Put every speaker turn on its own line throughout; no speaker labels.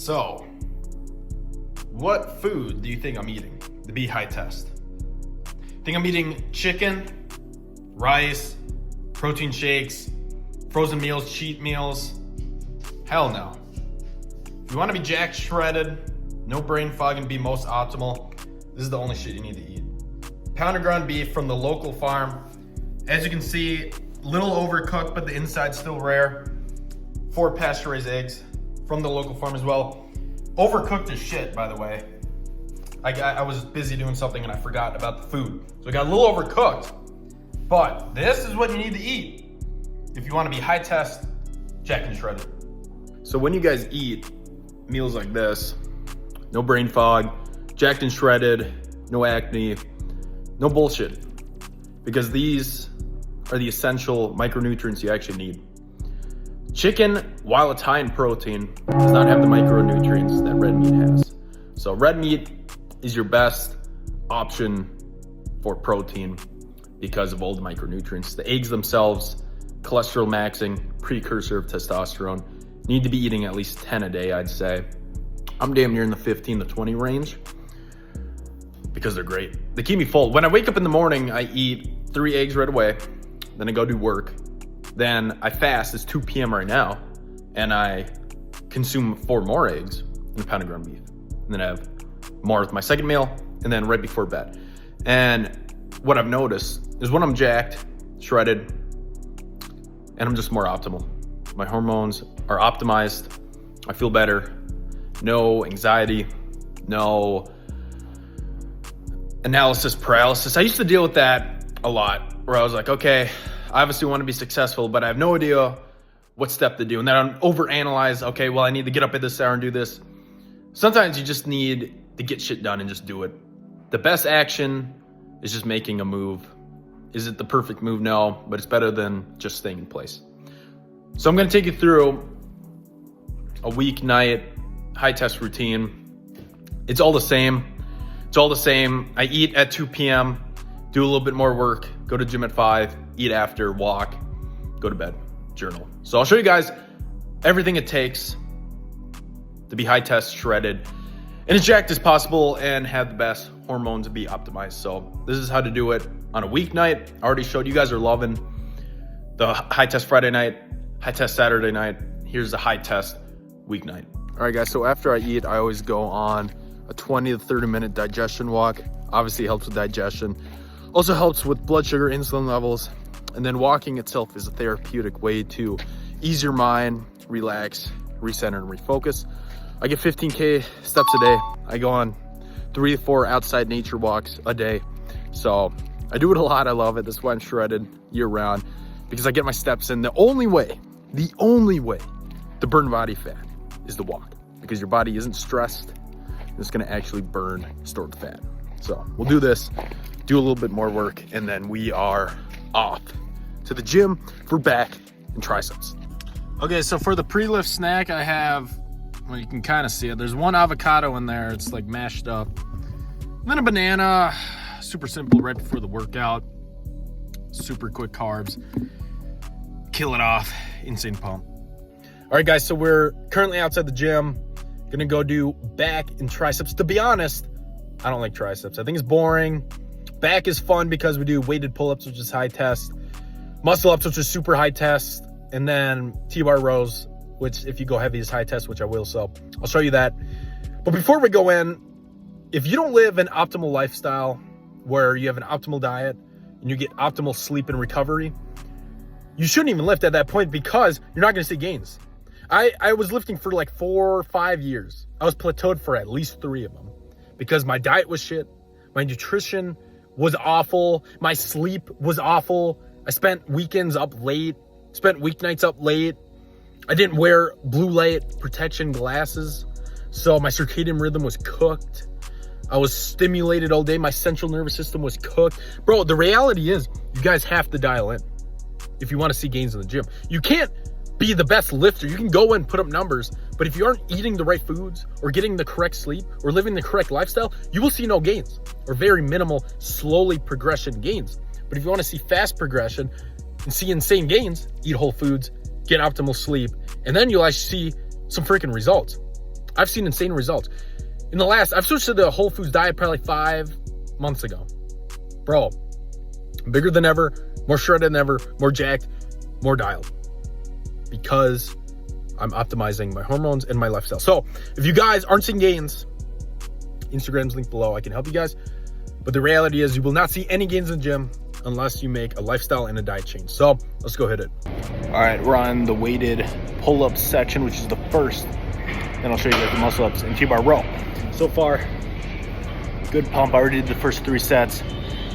So, what food do you think I'm eating to be high test? Think I'm eating chicken, rice, protein shakes, frozen meals, cheat meals? Hell no. If you want to be jacked, shredded, no brain fog, and be most optimal, this is the only shit you need to eat. Pound of ground beef from the local farm. As you can see, little overcooked, but the inside's still rare. 4 pasture-raised eggs from the local farm as well. Overcooked as shit, by the way. I was busy doing something and I forgot about the food. So it got a little overcooked. But this is what you need to eat if you want to be high test, jacked and shredded. So when you guys eat meals like this, no brain fog, jacked and shredded, no acne, no bullshit. Because these are the essential micronutrients you actually need. Chicken, while it's high in protein, does not have the micronutrients that red meat has. So red meat is your best option for protein because of all the micronutrients. The eggs themselves, cholesterol maxing, precursor of testosterone, need to be eating at least 10 a day, I'd say. I'm damn near in the 15 to 20 range because they're great. They keep me full. When I wake up in the morning, I eat 3 eggs right away. Then I go do work. Then I fast, it's 2 p.m. right now, and I consume 4 more eggs and a pound of ground beef. And then I have more with my second meal, and then right before bed. And what I've noticed is when I'm jacked, shredded, and I'm just more optimal. My hormones are optimized. I feel better. No anxiety, no analysis paralysis. I used to deal with that a lot, where I was like, okay, I obviously want to be successful, but I have no idea what step to do. And then I'm overanalyze, okay, well, I need to get up at this hour and do this. Sometimes you just need to get shit done and just do it. The best action is just making a move. Is it the perfect move? No, but it's better than just staying in place. So I'm going to take you through a weeknight high test routine. It's all the same. It's all the same. I eat at 2 p.m., do a little bit more work, go to gym at 5, eat after, walk, go to bed, journal. So I'll show you guys everything it takes to be high test, shredded, and as jacked as possible and have the best hormones to be optimized. So this is how to do it on a weeknight. I already showed you guys are loving the high test Friday night, high test Saturday night. Here's the high test weeknight. All right, guys, so after I eat, I always go on a 20 to 30 minute digestion walk. Obviously, it helps with digestion. Also helps with blood sugar, insulin levels. And then walking itself is a therapeutic way to ease your mind, relax, recenter, and refocus. I get 15K steps a day. I go on 3 to 4 outside nature walks a day. So I do it a lot. I love it. That's why I'm shredded year round, because I get my steps in. The only way to burn body fat is to walk, because your body isn't stressed. It's gonna actually burn stored fat. So we'll do this, do a little bit more work, and then we are off to the gym for back and triceps. Okay, so for the pre-lift snack, I have, well, you can kind of see it. There's 1 avocado in there. It's like mashed up. And then a banana, super simple, right before the workout. Super quick carbs. Kill it off, insane pump. All right, guys, so we're currently outside the gym. Gonna go do back and triceps. To be honest, I don't like triceps. I think it's boring. Back is fun because we do weighted pull-ups, which is high test. Muscle ups, which is super high test. And then T-bar rows, which if you go heavy is high test, which I will. So I'll show you that. But before we go in, if you don't live an optimal lifestyle where you have an optimal diet and you get optimal sleep and recovery, you shouldn't even lift at that point, because you're not gonna see gains. I was lifting for like 4 or 5 years. I was plateaued for at least 3 of them because my diet was shit. My nutrition was awful. My sleep was awful. I spent weekends up late, spent weeknights up late. I didn't wear blue light protection glasses, so my circadian rhythm was cooked. I was stimulated all day. My central nervous system was cooked. Bro, the reality is you guys have to dial in if you want to see gains in the gym. You can't be the best lifter. You can go and put up numbers, but if you aren't eating the right foods or getting the correct sleep or living the correct lifestyle, you will see no gains, or very minimal, slowly progression gains. But if you want to see fast progression and see insane gains, eat whole foods, get optimal sleep, and then you'll actually see some freaking results. I've seen insane results. I've switched to the whole foods diet probably 5 months ago. Bro, bigger than ever, more shredded than ever, more jacked, more dialed. Because I'm optimizing my hormones and my lifestyle. So if you guys aren't seeing gains, Instagram's linked below. I can help you guys. But the reality is you will not see any gains in the gym unless you make a lifestyle and a diet change. So let's go hit it. All right, we're on the weighted pull-up section, which is the first. Then I'll show you guys the muscle-ups and T-bar row. So far, good pump. I already did the first 3 sets,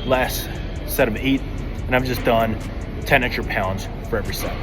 last set of 8, and I've just done 10 extra pounds for every set.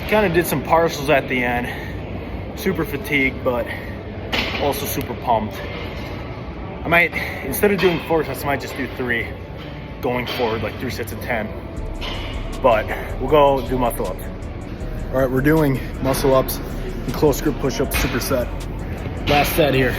Kind of did some partials at the end. Super fatigued, but also super pumped. I might, instead of doing 4 sets, I might just do 3 going forward, like 3 sets of 10. But we'll go do muscle ups. All right, we're doing muscle ups and close grip push-ups superset. Last set here.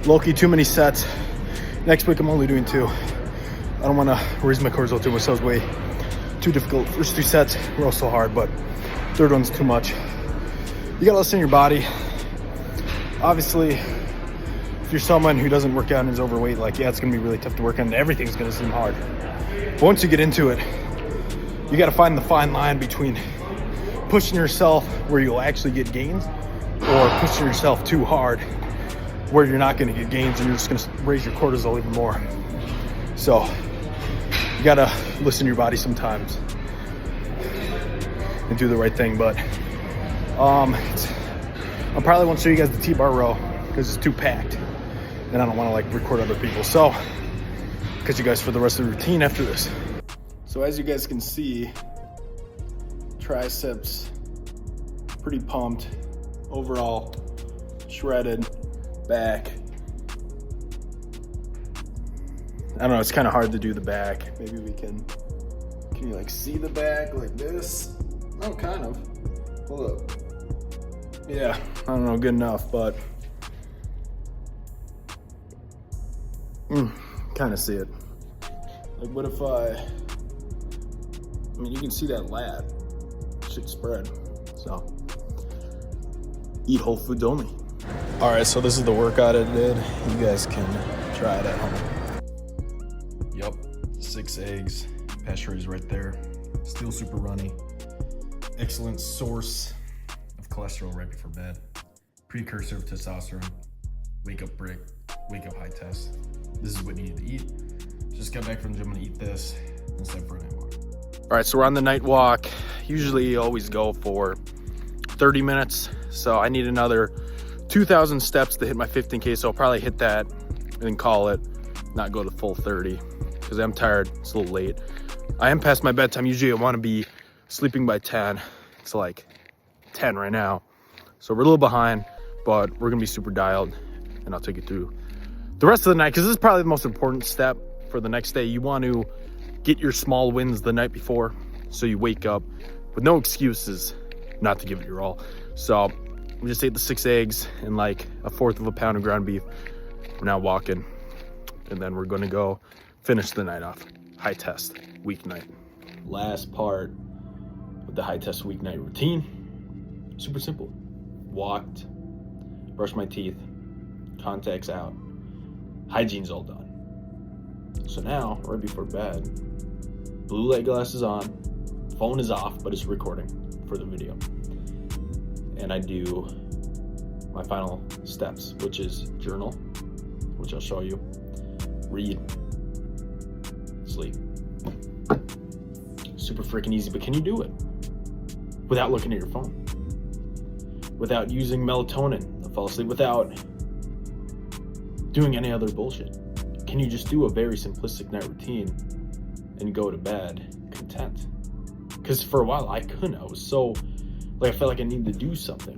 Low-key, too many sets. Next week I'm only doing 2. I don't want to raise my cortisol too much. That was way too difficult. First 2 sets were also hard, but third one's too much. You gotta listen to your body. Obviously, if you're someone who doesn't work out and is overweight, like, yeah, it's gonna be really tough to work on. Everything's gonna seem hard. But once you get into it, you gotta find the fine line between pushing yourself where you'll actually get gains or pushing yourself too hard where you're not going to get gains and you're just going to raise your cortisol even more. So you got to listen to your body sometimes and do the right thing. But I probably won't show you guys the T-bar row because it's too packed and I don't want to like record other people. So catch you guys for the rest of the routine after this. So as you guys can see, triceps pretty pumped, overall shredded. Back, I don't know, it's kind of hard to do the back. Maybe we can you like see the back like this? Oh, kind of. Hold up. Yeah, I don't know, good enough, but kind of see it. Like, what if I mean, you can see that lat should spread. So eat whole foods only. All right, so this is the workout I did. You guys can try it at home. Yep, 6 eggs, pasture right there. Still super runny. Excellent source of cholesterol right before bed. Precursor of testosterone. Wake up brick, wake up high test. This is what you need to eat. Just got back from the gym and eat this and set for a night walk. All right, so we're on the night walk. Usually you always go for 30 minutes. So I need another 2,000 steps to hit my 15K, so I'll probably hit that and then call it, not go to full 30 because I'm tired. It's a little late. I am past my bedtime. Usually I want to be sleeping by 10. It's like 10 right now. So we're a little behind, but we're going to be super dialed and I'll take you through the rest of the night because this is probably the most important step for the next day. You want to get your small wins the night before so you wake up with no excuses not to give it your all. So we just ate the 6 eggs and like 1/4 of a pound of ground beef. We're now walking and then we're gonna go finish the night off. High test, weeknight. Last part of the high test weeknight routine. Super simple. Walked, brushed my teeth, contacts out, hygiene's all done. So now, right before bed, blue light glasses on, phone is off, but it's recording for the video. And I do my final steps, which is journal, which I'll show you, read, sleep. Super freaking easy, but can you do it without looking at your phone? Without using melatonin to fall asleep, without doing any other bullshit? Can you just do a very simplistic night routine and go to bed content? Because for a while I couldn't. I was so, I felt like I needed to do something,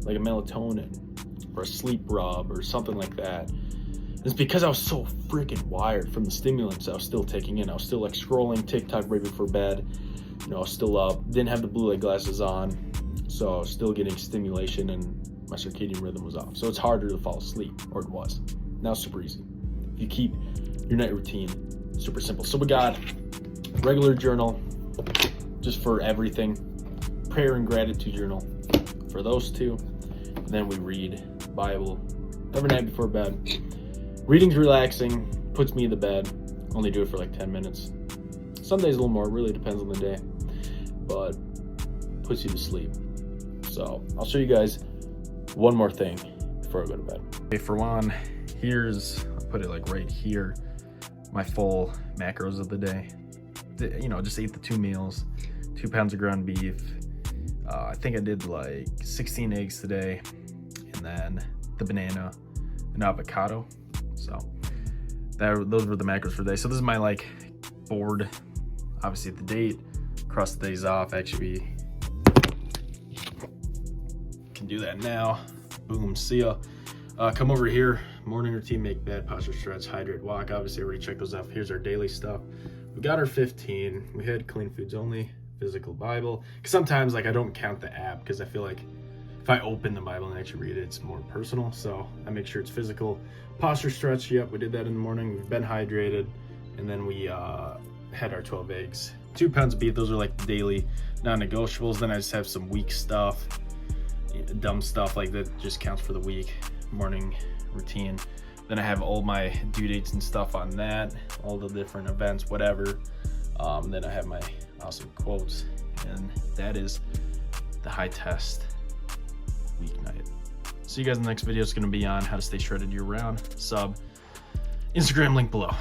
like a melatonin or a sleep rub or something like that. It's because I was so freaking wired from the stimulants I was still taking in. I was still scrolling TikTok right before bed. I was still up, didn't have the blue light glasses on, so I was still getting stimulation and my circadian rhythm was off. So it's harder to fall asleep, or it was. Now it's super easy. If you keep your night routine super simple. So we got regular journal, just for everything. Prayer and gratitude journal for those two. And then we read Bible every night before bed. Reading's relaxing, puts me in the bed. Only do it for 10 minutes. Some days a little more, really depends on the day. But puts you to sleep. So I'll show you guys one more thing before I go to bed. Okay, for one, I'll put it right here, my full macros of the day. Just ate the 2 meals, 2 pounds of ground beef. I think I did 16 eggs today, and then the banana and avocado. So those were the macros for the day. So this is my board, obviously the date, cross the days off. Actually, can do that now. Boom, see ya. Come over here, morning routine, make bed, posture, stretch, hydrate, walk. Obviously, I already checked those off. Here's our daily stuff. We got our 15. We had clean foods only, physical Bible. Because sometimes I don't count the app because I feel like if I open the Bible and actually read it, it's more personal. So I make sure it's physical. Posture stretch, yep, we did that in the morning. We've been hydrated. And then we had our 12 eggs. 2 pounds of beef, those are the daily non-negotiables. Then I just have some week stuff, dumb stuff that just counts for the week. Morning routine. Then I have all my due dates and stuff on that, all the different events, whatever. Then I have my awesome quotes, and that is the high test weeknight. See you guys in the next video. It's going to be on how to stay shredded year round. Instagram link below.